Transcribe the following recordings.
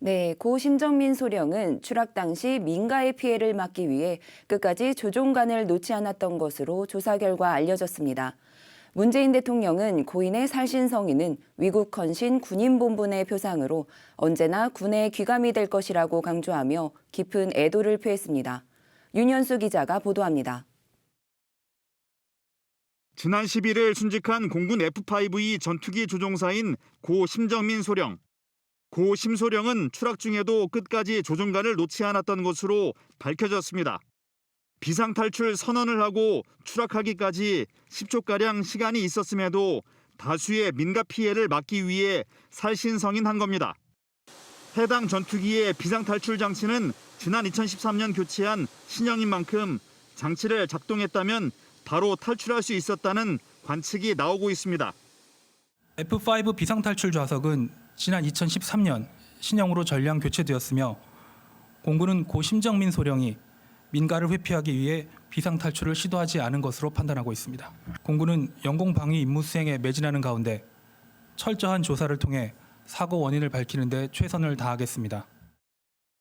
네, 고 심정민 소령은 추락 당시 민가의 피해를 막기 위해 끝까지 조종간을 놓지 않았던 것으로 조사 결과 알려졌습니다. 문재인 대통령은 고인의 살신성의는 위국 헌신 군인본분의 표상으로 언제나 군의 귀감이 될 것이라고 강조하며 깊은 애도를 표했습니다. 윤현수 기자가 보도합니다. 지난 11일 순직한 공군 F-5E 전투기 조종사인 고 심정민 소령. 고 심소령은 추락 중에도 끝까지 조종간을 놓지 않았던 것으로 밝혀졌습니다. 비상탈출 선언을 하고 추락하기까지 10초가량 시간이 있었음에도 다수의 민가 피해를 막기 위해 살신성인한 겁니다. 해당 전투기의 비상탈출 장치는 지난 2013년 교체한 신형인 만큼 장치를 작동했다면 바로 탈출할 수 있었다는 관측이 나오고 있습니다. F-5 비상탈출 좌석은 지난 2013년 신형으로 전량 교체되었으며 공군은 고 심정민 소령이 민가를 회피하기 위해 비상탈출을 시도하지 않은 것으로 판단하고 있습니다. 공군은 영공방위 임무 수행에 매진하는 가운데 철저한 조사를 통해 사고 원인을 밝히는 데 최선을 다하겠습니다.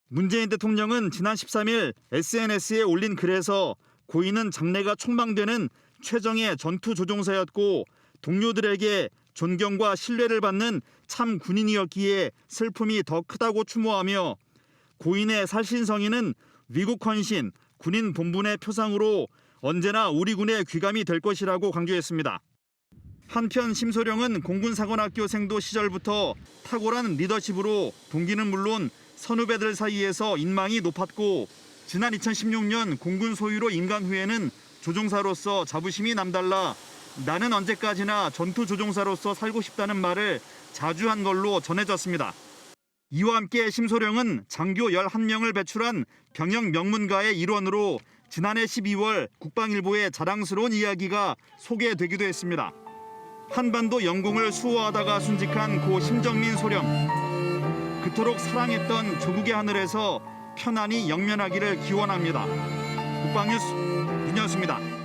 문재인 대통령은 지난 13일 SNS에 올린 글에서 고인은 장래가 촉망되는 최정예 전투조종사였고 동료들에게 존경과 신뢰를 받는 참 군인이었기에 슬픔이 더 크다고 추모하며 고인의 살신성의는 위국 헌신, 군인 본분의 표상으로 언제나 우리 군의 귀감이 될 것이라고 강조했습니다. 한편 심소령은 공군사관학교 생도 시절부터 탁월한 리더십으로 동기는 물론 선후배들 사이에서 인망이 높았고 지난 2016년 공군 소유로 임관후에는 조종사로서 자부심이 남달라 나는 언제까지나 전투조종사로서 살고 싶다는 말을 자주 한 걸로 전해졌습니다. 이와 함께 심소령은 장교 11명을 배출한 병영 명문가의 일원으로 지난해 12월 국방일보에 자랑스러운 이야기가 소개되기도 했습니다. 한반도 영공을 수호하다가 순직한 고 심정민 소령. 그토록 사랑했던 조국의 하늘에서 편안히 영면하기를 기원합니다. 국방뉴스 윤현수입니다.